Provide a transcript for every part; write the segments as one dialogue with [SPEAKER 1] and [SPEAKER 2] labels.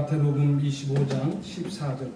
[SPEAKER 1] 마태복음 25장 14절부터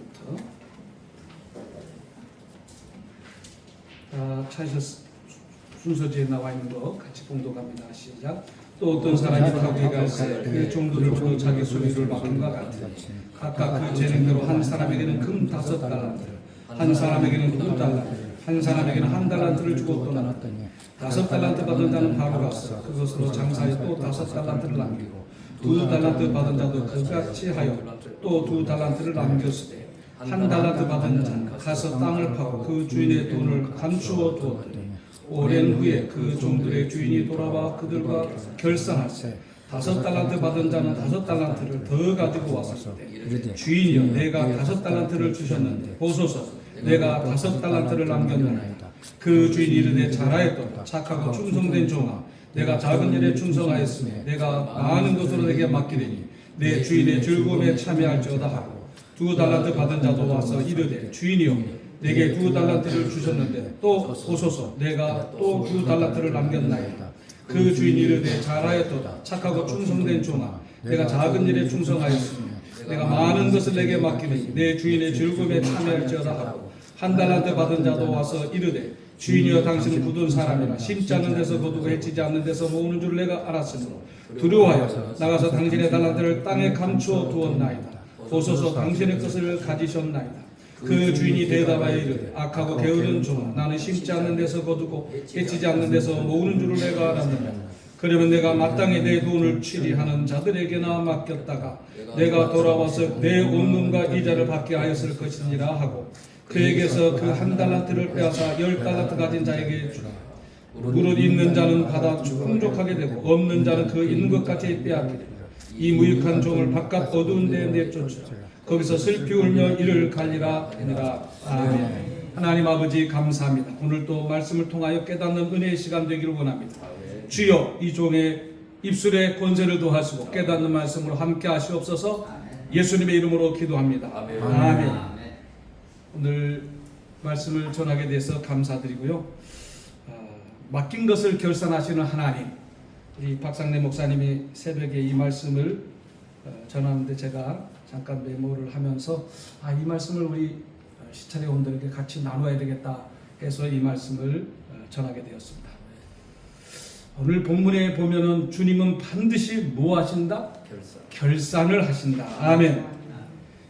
[SPEAKER 1] 순서지에 나와 있는 거 같이 봉독합니다. 시작. 또 어떤 사람이 가구에 갈새 그 종들을 보고 자기 소유를 맡긴과 같으니 각각 그 재능대로 한 사람에게는 금 5달란트, 한 사람에게는 2달란트, 한 사람에게는 1달란트를 주고 떠났더니 5달란트 받은 자는 바로 가서 그것으로 장사해 또 5달란트를 남기고 2달란트 받은 자도 그같이 하여 또 2달란트를 남겼으되 1달란트 받은 자는 가서 땅을 파고 그 주인의 돈을 감추어 두었더니 오랜 후에 그 종들의 주인이 돌아와 그들과 결산하세 5달란트 받은 자는 5달란트를 더 가지고 왔었는데 주인이여 내가 5달란트를 주셨는데 보소서 내가 5달란트를 남겼나이다. 그 주인이 이르되 잘하였도다. 착하고 충성된 종아 내가 작은 일에 충성하였으니 내가 많은 것으로 내게 맡기리니 내 주인의 즐거움에 참여할지어다 하고 2달란트 받은 자도 와서 이르되 주인이여 내게 2달란트를 주셨는데 또 보소서 내가 또 2달란트를 남겼나이다. 그 주인이 이르되 잘하였도다. 착하고 충성된 종아 내가 작은 일에 충성하였으니 내가 많은 것을 내게 맡기니 내 주인의 즐거움에 참여할지어다 하고 1달란트 받은 자도 와서 이르되 주인이여 당신은 굳은 사람이라 심지 않는 데서 거두고 해치지 않는 데서 모으는 줄 내가 알았으므로 두려워하여 나가서 당신의 달란트를 땅에 감추어 두었나이다. 보소서 당신의 것을 가지셨나이다. 그 주인이 대답하여 이르되 악하고 게으른 종아 나는 심지 않는 데서 거두고 해치지 않는 데서 모으는 줄을 내가 알았느냐. 그러면 내가 마땅히 내 돈을 취리하는 자들에게나 맡겼다가 내가 돌아와서 내 온돈과 이자를 받게 하였을 것이니라 하고 그에게서 그 1달란트를 빼앗아 10달란트 가진 자에게 주라. 무릇 있는 자는 받아 풍족하게 되고 없는 자는 그 있는 것 같이 빼앗기리라. 이 무익한 종을 바깥 어두운 데에 내쫓으라. 거기서 슬피 울며 이를 갈리라 하니라. 아멘. 하나님 아버지 감사합니다. 오늘 또 말씀을 통하여 깨닫는 은혜의 시간 되기를 원합니다. 주여 이 종의 입술에 권세를 더하시고 깨닫는 말씀으로 함께 하시옵소서. 예수님의 이름으로 기도합니다. 아멘. 오늘 말씀을 전하게 돼서 감사드리고요. 맡긴 것을 결산하시는 하나님, 우리 박상래 목사님이 새벽에 이 말씀을 전하는데 제가 잠깐 메모를 하면서 이 말씀을 우리 시찰의 원들에게 같이 나눠야 되겠다 해서 이 말씀을 전하게 되었습니다. 오늘 본문에 보면은 주님은 반드시 뭐 하신다? 결산을 하신다. 아멘.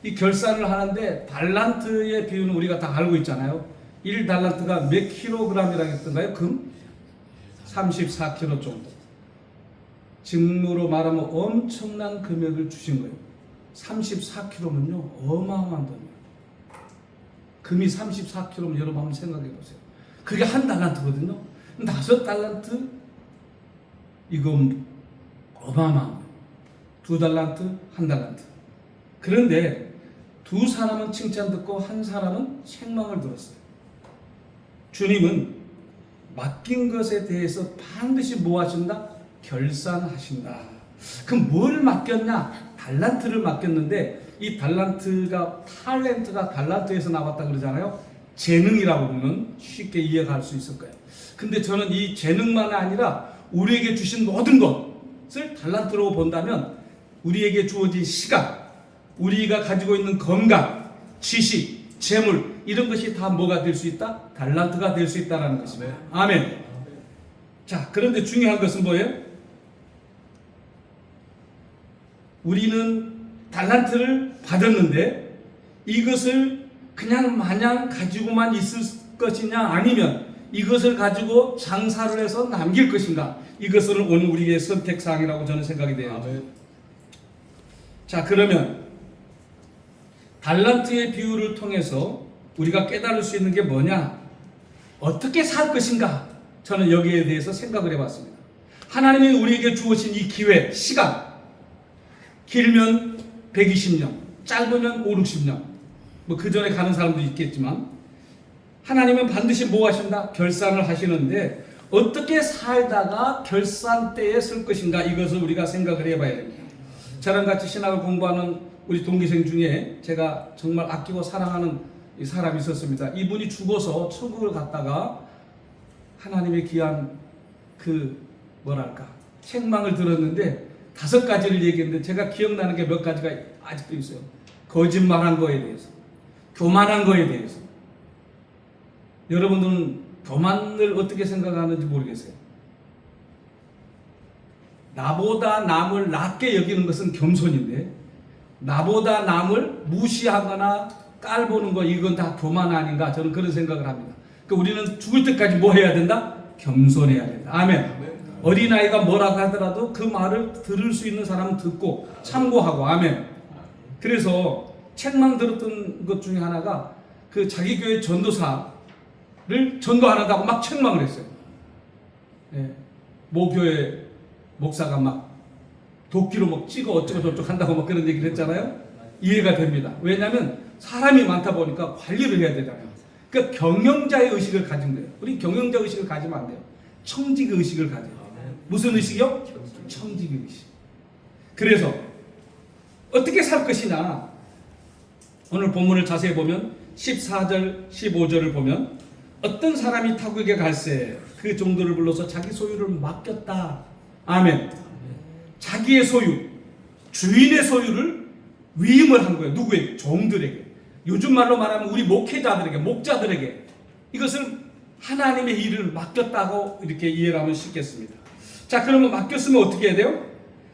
[SPEAKER 1] 이 결산을 하는데 달란트의 비유는 우리가 다 알고 있잖아요. 1달란트가 몇 킬로그램이라고 했던가요? 금? 34kg 정도. 직무로 말하면 엄청난 금액을 주신 거예요. 34kg면요 어마어마한 돈이에요. 금이 34kg면 여러분 한번 생각해 보세요. 그게 1달란트거든요. 5달란트 이건 어마어마한 거예요. 2달란트, 1달란트. 그런데 두 사람은 칭찬 듣고 한 사람은 책망을 들었어요. 주님은 맡긴 것에 대해서 반드시 뭐 하신다? 결산하신다. 그럼 뭘 맡겼냐? 달란트를 맡겼는데 이 달란트가 탤런트가 달란트에서 나왔다 그러잖아요. 재능이라고 보면 쉽게 이해할 수 있을 거예요. 근데 저는 이 재능만 아니라 우리에게 주신 모든 것을 달란트로 본다면 우리에게 주어진 시간, 우리가 가지고 있는 건강, 지식, 재물 이런 것이 다 뭐가 될 수 있다? 달란트가 될 수 있다는 것입니다. 아멘. 자, 그런데 중요한 것은 뭐예요? 우리는 달란트를 받았는데 이것을 그냥 마냥 가지고만 있을 것이냐 아니면 이것을 가지고 장사를 해서 남길 것인가? 이것은 오늘 우리의 선택사항이라고 저는 생각이 돼요. 자, 그러면 달란트의 비유를 통해서 우리가 깨달을 수 있는 게 뭐냐? 어떻게 살 것인가? 저는 여기에 대해서 생각을 해봤습니다. 하나님이 우리에게 주어진 이 기회, 시간, 길면 120년, 짧으면 5, 60년, 뭐 그 전에 가는 사람도 있겠지만 하나님은 반드시 뭐 하신다? 결산을 하시는데 어떻게 살다가 결산 때에 쓸 것인가? 이것을 우리가 생각을 해봐야 됩니다. 저랑 같이 신학을 공부하는 우리 동기생 중에 제가 정말 아끼고 사랑하는 사람이 있었습니다. 이분이 죽어서 천국을 갔다가 하나님의 귀한 책망을 들었는데 5가지를 얘기했는데 제가 기억나는 게 몇 가지가 아직도 있어요. 거짓말한 거에 대해서, 교만한 거에 대해서. 여러분들은 교만을 어떻게 생각하는지 모르겠어요. 나보다 남을 낮게 여기는 것은 겸손인데, 나보다 남을 무시하거나 깔보는 거, 이건 다 교만 아닌가? 저는 그런 생각을 합니다. 그러니까 우리는 죽을 때까지 뭐 해야 된다? 겸손해야 된다. 아멘. 어린아이가 뭐라고 하더라도 그 말을 들을 수 있는 사람은 듣고 참고하고. 아멘. 그래서 책망 들었던 것 중에 하나가 그 자기 교회 전도사를 전도하는다고 막 책망을 했어요. 예. 모 교회 목사가 막 도끼로 막 찍어 어쩌고 저쩌고 한다고 막 그런 얘기를 했잖아요. 이해가 됩니다. 왜냐하면 사람이 많다 보니까 관리를 해야 되잖아요. 그러니까 경영자의 의식을 가진 거예요. 우리 경영자 의식을 가지면 안 돼요. 청직 의식을 가져요. 무슨 의식이요? 청직 의식. 그래서 어떻게 살 것이냐, 오늘 본문을 자세히 보면 14절 15절을 보면 어떤 사람이 타국에 갈새 그 종들을 불러서 자기 소유를 맡겼다. 아멘. 자기의 소유, 주인의 소유를 위임을 한 거예요. 누구에게? 종들에게. 요즘 말로 말하면 우리 목회자들에게, 목자들에게 이것을 하나님의 일을 맡겼다고 이렇게 이해를 하면 쉽겠습니다. 자, 그러면 맡겼으면 어떻게 해야 돼요?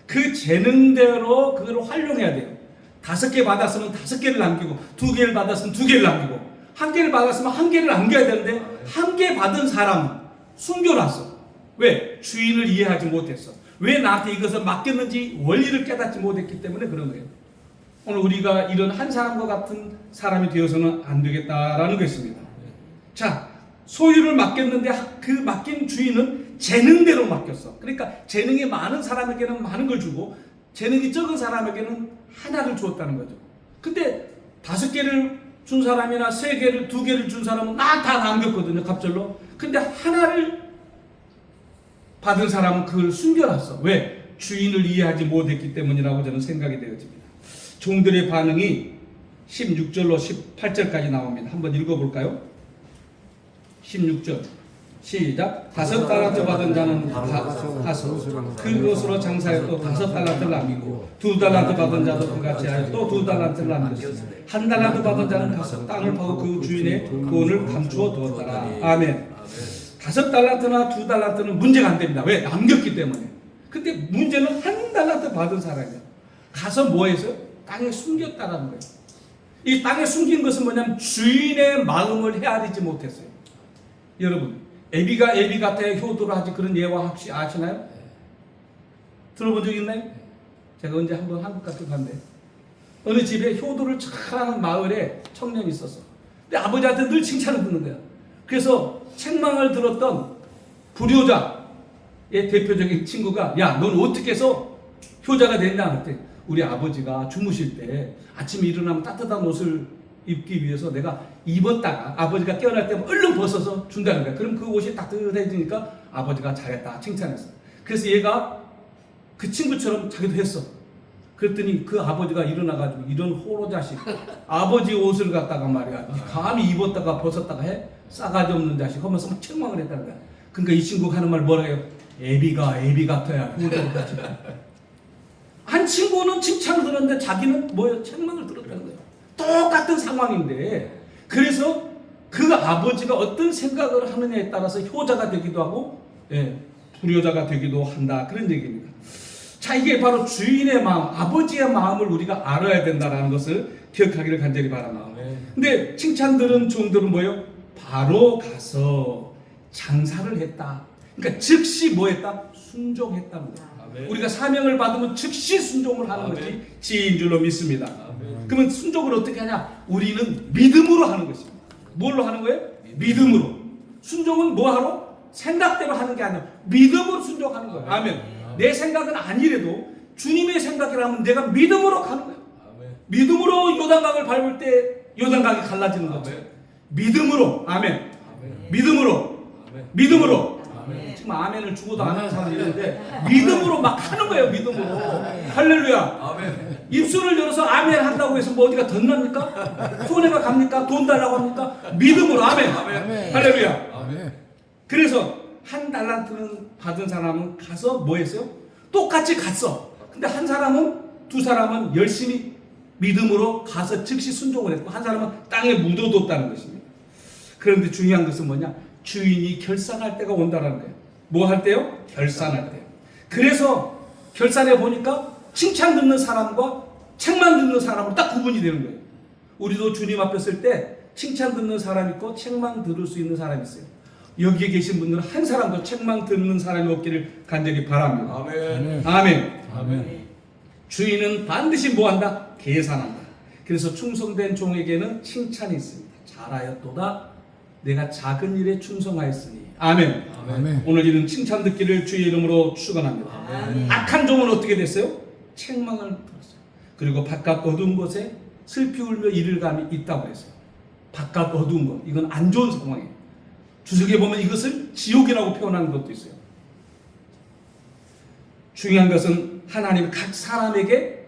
[SPEAKER 1] 그 재능대로 그걸 활용해야 돼요. 5개 받았으면 5개를 남기고, 2개를 받았으면 2개를 남기고, 1개를 받았으면 1개를 남겨야 되는데 1개 받은 사람은 숨겨놨어. 왜? 주인을 이해하지 못했어. 왜 나한테 이것을 맡겼는지 원리를 깨닫지 못했기 때문에 그런 거예요. 오늘 우리가 이런 한 사람과 같은 사람이 되어서는 안 되겠다라는 것입니다. 자, 소유를 맡겼는데 그 맡긴 주인은 재능대로 맡겼어. 그러니까 재능이 많은 사람에게는 많은 걸 주고 재능이 적은 사람에게는 하나를 주었다는 거죠. 근데 5개를 준 사람이나 3개를, 2개를 준 사람은 다 남겼거든요, 갑절로. 근데 하나를 받은 사람은 그걸 숨겨놨어. 왜? 주인을 이해하지 못했기 때문이라고 저는 생각이 되어집니다. 종들의 반응이 16절로 18절까지 나옵니다. 한번 읽어볼까요? 16절 시작. 5달란트 받은 자는 가서 그것으로 장사하여 또 5달란트를 남기고 2달란트 받은 자도 그같이 하여 또 2달란트를 남겼습니다. 1달란트 받은 자는 가서 땅을 파고 그 주인의 돈을 감추어 두었더라. 아멘. 5달란트나 2달란트는 문제가 안 됩니다. 왜? 남겼기 때문에. 근데 문제는 1달란트 받은 사람이야. 가서 뭐 했어요? 땅에 숨겼다라는 거예요. 이 땅에 숨긴 것은 뭐냐면 주인의 마음을 헤아리지 못했어요. 여러분, 애비가 애비 같아야 효도를 하지, 그런 예화 혹시 아시나요? 들어본 적 있나요? 제가 언제 한번 한국 같은 간데 어느 집에 효도를 잘하는 마을에 청년이 있었어. 근데 아버지한테 늘 칭찬을 듣는 거야. 그래서 책망을 들었던 불효자의 대표적인 친구가, 야, 넌 어떻게 해서 효자가 됐냐? 그랬더니 우리 아버지가 주무실 때 아침에 일어나면 따뜻한 옷을 입기 위해서 내가 입었다가 아버지가 깨어날 때 얼른 벗어서 준다는 거야. 그럼 그 옷이 따뜻해지니까 아버지가 잘했다 칭찬했어. 그래서 얘가 그 친구처럼 자기도 했어. 그랬더니 그 아버지가 일어나가지고, 이런 호로 자식, 아버지 옷을 갖다가 말이야, 감히 입었다가 벗었다가 해? 싸가지 없는 자식 하면서 막 책망을 했다는 거야. 그러니까 이 친구가 하는 말 뭐라 해요? 애비가 애비 같아야 효도를 하지. 한 친구는 칭찬을 들었는데 자기는 뭐예요? 책망을 들었다는 거예요. 똑같은 상황인데, 그래서 그 아버지가 어떤 생각을 하느냐에 따라서 효자가 되기도 하고, 불효자가 되기도 한다, 그런 얘기입니다. 자, 이게 바로 주인의 마음, 아버지의 마음을 우리가 알아야 된다는 것을 기억하기를 간절히 바랍니다. 근데 칭찬 들은 종들은 뭐예요? 바로 가서 장사를 했다. 그러니까 즉시 뭐 했다? 순종했다는 거예요. 우리가 사명을 받으면 즉시 순종을 하는 것이 지혜인 줄로 믿습니다. 그러면 순종을 어떻게 하냐? 우리는 믿음으로 하는 것입니다. 뭘로 하는 거예요? 믿음으로. 순종은 뭐하러? 생각대로 하는 게 아니라 믿음으로 순종하는 거예요. 아멘. 내 생각은 아니래도 주님의 생각이라면 내가 믿음으로 가는 거예요. 믿음으로 요단강을 밟을 때 요단강이 갈라지는 거죠. 믿음으로. 아멘. 믿음으로. 믿음으로. 지금 아멘을 죽어도 안 하는 사람이 있는데 믿음으로 막 하는 거예요. 믿음으로. 할렐루야. 아멘. 입술을 열어서 아멘 한다고 해서 뭐 어디가 덧납니까? 손해가 갑니까? 돈 달라고 합니까? 믿음으로. 아멘. 아멘. 할렐루야. 아멘. 그래서 1달란트는 받은 사람은 가서 뭐 했어요? 똑같이 갔어. 근데 한 사람은, 두 사람은 열심히 믿음으로 가서 즉시 순종을 했고 한 사람은 땅에 묻어뒀다는 것입니다. 그런데 중요한 것은 뭐냐? 주인이 결산할 때가 온다는 거예요. 뭐 할 때요? 결산할 때요. 그래서 결산해 보니까 칭찬 듣는 사람과 책만 듣는 사람으로 딱 구분이 되는 거예요. 우리도 주님 앞에 설 때 칭찬 듣는 사람 있고 책만 들을 수 있는 사람이 있어요. 여기에 계신 분들은 한 사람도 책만 듣는 사람이 없기를 간절히 바랍니다.
[SPEAKER 2] 아멘.
[SPEAKER 1] 아멘.
[SPEAKER 2] 아멘.
[SPEAKER 1] 주인은 반드시 뭐한다? 계산한다. 그래서 충성된 종에게는 칭찬이 있습니다. 잘하였도다. 내가 작은 일에 충성하였으니. 아멘.
[SPEAKER 2] 아멘.
[SPEAKER 1] 오늘 이런 칭찬 듣기를 주의 이름으로 축원합니다.
[SPEAKER 2] 아멘.
[SPEAKER 1] 악한 종은 어떻게 됐어요? 책망을 들었어요. 그리고 바깥 어두운 곳에 슬피 울며 이를 감이 있다고 했어요. 바깥 어두운 것, 이건 안 좋은 상황이에요. 주석에 보면 이것을 지옥이라고 표현하는 것도 있어요. 중요한 것은 하나님 각 사람에게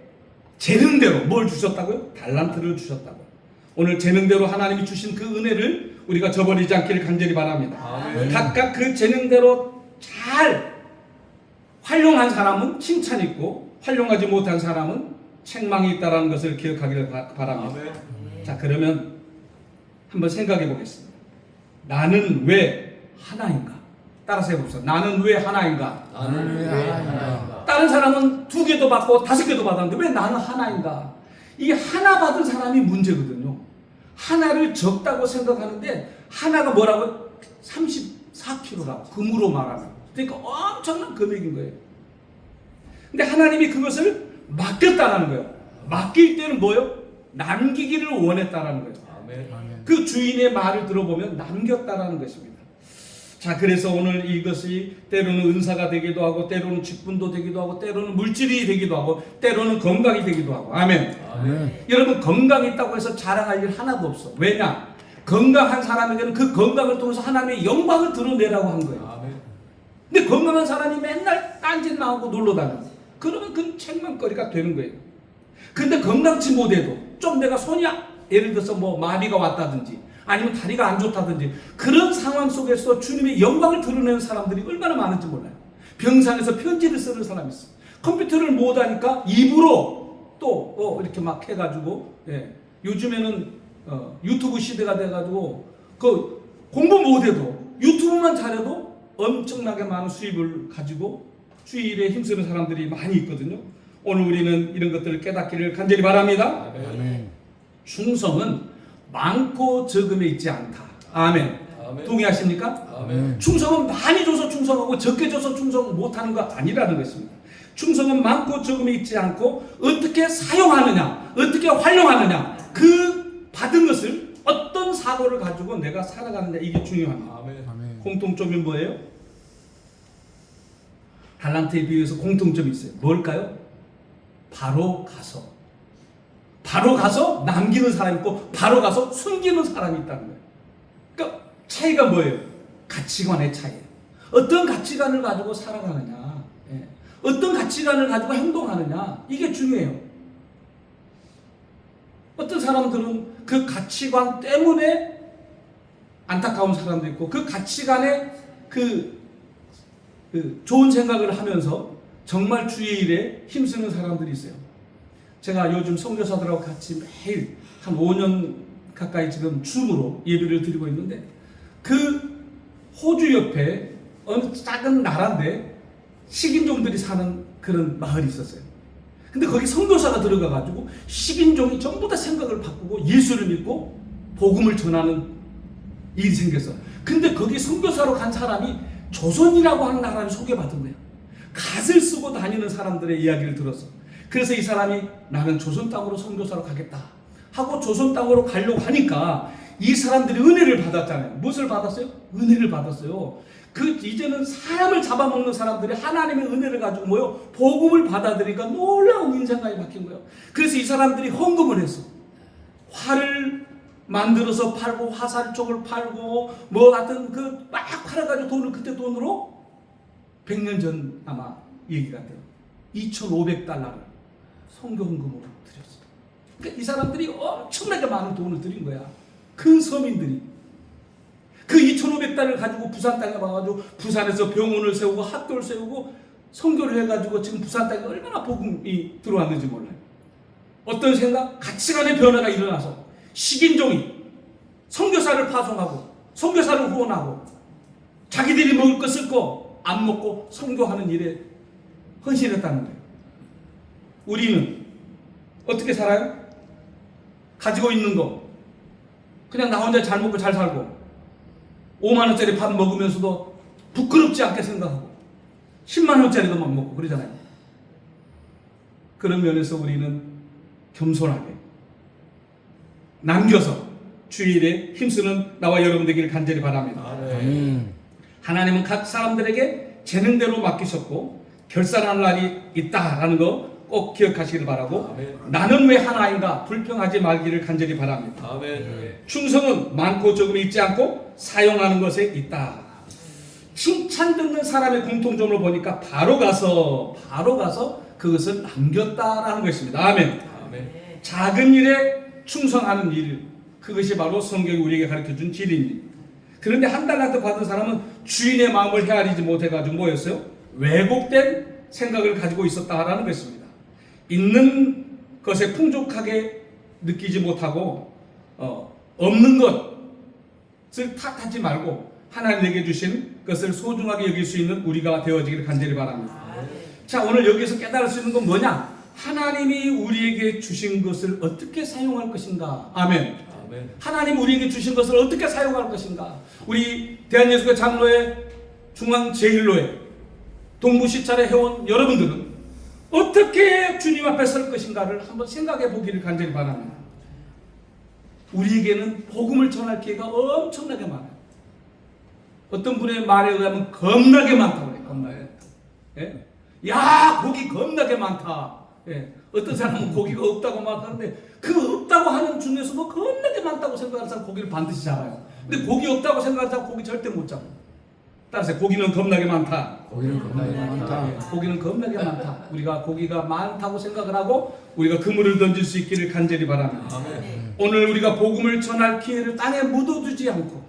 [SPEAKER 1] 재능대로 뭘 주셨다고요? 달란트를 주셨다고. 오늘 재능대로 하나님이 주신 그 은혜를 우리가 저버리지 않기를 간절히 바랍니다.
[SPEAKER 2] 아멘.
[SPEAKER 1] 각각 그 재능대로 잘 활용한 사람은 칭찬이 있고 활용하지 못한 사람은 책망이 있다는 것을 기억하기를 바랍니다.
[SPEAKER 2] 아멘.
[SPEAKER 1] 자, 그러면 한번 생각해 보겠습니다. 나는 왜 하나인가? 따라서 해봅시다. 나는 왜 하나인가?
[SPEAKER 2] 나는 왜 하나인가?
[SPEAKER 1] 다른 사람은 2개도 받고 5개도 받았는데 왜 나는 하나인가? 이게 하나 받은 사람이 문제거든요. 하나를 적다고 생각하는데 하나가 뭐라고요? 34kg라고 금으로 말하면. 그러니까 엄청난 금액인 거예요. 근데 하나님이 그것을 맡겼다라는 거예요. 맡길 때는 뭐예요? 남기기를 원했다라는 거예요.
[SPEAKER 2] 아멘.
[SPEAKER 1] 그 주인의 말을 들어보면 남겼다라는 것입니다. 자, 그래서 오늘 이것이 때로는 은사가 되기도 하고 때로는 직분도 되기도 하고 때로는 물질이 되기도 하고 때로는 건강이 되기도 하고. 아멘.
[SPEAKER 2] 아멘.
[SPEAKER 1] 여러분, 건강이 있다고 해서 자랑할 일 하나도 없어. 왜냐? 건강한 사람에게는 그 건강을 통해서 하나님의 영광을 드러내라고 한 거예요.
[SPEAKER 2] 아멘.
[SPEAKER 1] 근데 건강한 사람이 맨날 딴짓 나오고 놀러 다니고 그러면 그건 책망거리가 되는 거예요. 근데 건강치 못해도 좀 내가 손이 예를 들어서 뭐 마비가 왔다든지 아니면 다리가 안 좋다든지 그런 상황 속에서 주님의 영광을 드러내는 사람들이 얼마나 많은지 몰라요. 병상에서 편지를 쓰는 사람이 있어요. 컴퓨터를 못하니까 입으로 또 이렇게 막 해가지고 요즘에는 유튜브 시대가 돼가지고 그 공부 못해도 유튜브만 잘해도 엄청나게 많은 수입을 가지고 주일에 힘쓰는 사람들이 많이 있거든요. 오늘 우리는 이런 것들을 깨닫기를 간절히 바랍니다.
[SPEAKER 2] 아멘.
[SPEAKER 1] 충성은 많고 적음에 있지 않다. 아멘.
[SPEAKER 2] 아멘.
[SPEAKER 1] 동의하십니까?
[SPEAKER 2] 아멘.
[SPEAKER 1] 충성은 많이 줘서 충성하고 적게 줘서 충성 못하는 거 아니라는 것입니다. 충성은 많고 적음에 있지 않고 어떻게 사용하느냐, 어떻게 활용하느냐, 그 받은 것을 어떤 사고를 가지고 내가 살아가느냐, 이게 중요합니다.
[SPEAKER 2] 아멘.
[SPEAKER 1] 공통점이 뭐예요? 달란트에 비해서 공통점이 있어요. 뭘까요? 바로 가서 남기는 사람이 있고 바로 가서 숨기는 사람이 있다는 거예요. 그러니까 차이가 뭐예요? 가치관의 차이예요. 어떤 가치관을 가지고 살아가느냐, 어떤 가치관을 가지고 행동하느냐, 이게 중요해요. 어떤 사람들은 그 가치관 때문에 안타까운 사람도 있고 그 가치관에 그 좋은 생각을 하면서 정말 주의 일에 힘쓰는 사람들이 있어요. 제가 요즘 선교사들하고 같이 매일 한 5년 가까이 지금 줌으로 예배를 드리고 있는데 그 호주 옆에 어느 작은 나라인데 식인종들이 사는 그런 마을이 있었어요. 근데 거기 선교사가 들어가가지고 식인종이 전부 다 생각을 바꾸고 예수를 믿고 복음을 전하는 일이 생겼어. 근데 거기 선교사로 간 사람이 조선이라고 하는 나라를 소개받은 거야. 갓을 쓰고 다니는 사람들의 이야기를 들었어. 그래서 이 사람이 나는 조선 땅으로 선교사로 가겠다 하고 조선 땅으로 가려고 하니까 이 사람들이 은혜를 받았잖아요. 무엇을 받았어요? 은혜를 받았어요. 이제는 사람을 잡아먹는 사람들이 하나님의 은혜를 가지고 뭐요? 복음을 받아들이니까 놀라운 인생관이 바뀐 거예요. 그래서 이 사람들이 헌금을 했어. 활을 만들어서 팔고 화살촉을 팔고 뭐 하여튼 그 막 팔아가지고 돈을 그때 돈으로 100년 전 아마 얘기가 돼요. 2,500달러를 선교 헌금으로 드렸어요. 그러니까 이 사람들이 엄청나게 많은 돈을 드린 거야. 큰 서민들이. 그 2,500달러를 가지고 부산 땅에 와가지고 부산에서 병원을 세우고 학교를 세우고 선교를 해가지고 지금 부산 땅에 얼마나 복음이 들어왔는지 몰라요. 어떤 생각, 가치관의 변화가 일어나서 식인종이 선교사를 파송하고 선교사를 후원하고 자기들이 먹을 거 쓸고 안 먹고 선교하는 일에 헌신했다는 거예요. 우리는 어떻게 살아요? 가지고 있는 거 그냥 나 혼자 잘 먹고 잘 살고 5만 원짜리 밥 먹으면서도 부끄럽지 않게 생각하고 10만 원짜리도 막 먹고 그러잖아요. 그런 면에서 우리는 겸손하게 남겨서 주일에 힘쓰는 나와 여러분 되기를 간절히 바랍니다. 하나님은 각 사람들에게 재능대로 맡기셨고 결산할 날이 있다라는 거 꼭 기억하시길 바라고
[SPEAKER 3] 아멘.
[SPEAKER 1] 나는 왜 하나인가 불평하지 말기를 간절히 바랍니다.
[SPEAKER 3] 아멘.
[SPEAKER 1] 충성은 많고 적음이 있지 않고 사용하는 것에 있다. 칭찬 듣는 사람의 공통점을 보니까 바로 가서 그것을 남겼다라는 것입니다. 아멘.
[SPEAKER 3] 아멘.
[SPEAKER 1] 작은 일에 충성하는 일, 그것이 바로 성경이 우리에게 가르쳐준 진리입니다. 그런데 한 달란트 받은 사람은 주인의 마음을 헤아리지 못해가지고 뭐였어요? 왜곡된 생각을 가지고 있었다라는 것입니다. 있는 것에 풍족하게 느끼지 못하고 없는 것을 탓하지 말고 하나님에게 주신 것을 소중하게 여길 수 있는 우리가 되어지기를 간절히 바랍니다. 자, 오늘 여기서 깨달을 수 있는 건 뭐냐? 하나님이 우리에게 주신 것을 어떻게 사용할 것인가? 아멘.
[SPEAKER 3] 아멘.
[SPEAKER 1] 하나님 우리에게 주신 것을 어떻게 사용할 것인가? 우리 대한예수교 장로회, 중앙제일로회, 동부시찰의 회원 여러분들은 어떻게 주님 앞에 설 것인가를 한번 생각해 보기를 간절히 바랍니다. 우리에게는 복음을 전할 기회가 엄청나게 많아요. 어떤 분의 말에 의하면 겁나게 많다고 그래요. 겁나게. 예? 야, 고기 겁나게 많다. 예. 어떤 사람은 고기가 없다고 막 하는데 그 없다고 하는 중에서도 겁나게 많다고 생각하는 사람 고기를 반드시 잡아요. 근데 고기 없다고 생각하는 사람 고기 절대 못 잡아요. 따라서 고기는 겁나게 많다.
[SPEAKER 2] 고기는 겁나게 많다.
[SPEAKER 1] 고기는 겁나게 많다. 우리가 고기가 많다고 생각을 하고 우리가 그물을 던질 수 있기를 간절히 바랍니다.
[SPEAKER 3] 아멘.
[SPEAKER 1] 오늘 우리가 복음을 전할 기회를 땅에 묻어두지 않고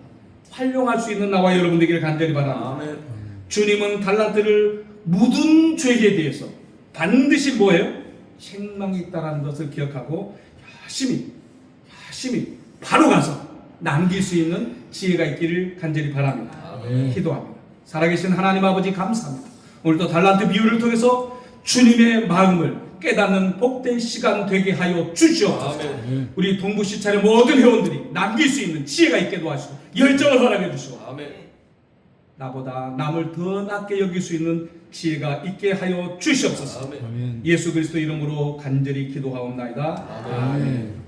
[SPEAKER 1] 활용할 수 있는 나와 여러분 되기를 간절히 바랍니다.
[SPEAKER 3] 아멘.
[SPEAKER 1] 주님은 달란트를 묻은 죄에 대해서 반드시 뭐예요? 책망이 있다는 것을 기억하고 열심히 바로 가서 남길 수 있는 지혜가 있기를 간절히 바랍니다.
[SPEAKER 3] 아멘.
[SPEAKER 1] 기도합니다. 살아계신 하나님 아버지 감사합니다. 오늘도 달란트 비유를 통해서 주님의 마음을 깨닫는 복된 시간 되게 하여 주시옵소서.
[SPEAKER 3] 아멘.
[SPEAKER 1] 우리 동부시찰의 모든 회원들이 남길 수 있는 지혜가 있게 도와주시고 열정을 허락해 주시고
[SPEAKER 3] 아멘.
[SPEAKER 1] 나보다 남을 더 낫게 여길 수 있는 지혜가 있게 하여 주시옵소서.
[SPEAKER 3] 아멘.
[SPEAKER 2] 아멘.
[SPEAKER 1] 예수 그리스도 이름으로 간절히 기도하옵나이다.
[SPEAKER 3] 아멘.
[SPEAKER 2] 아멘.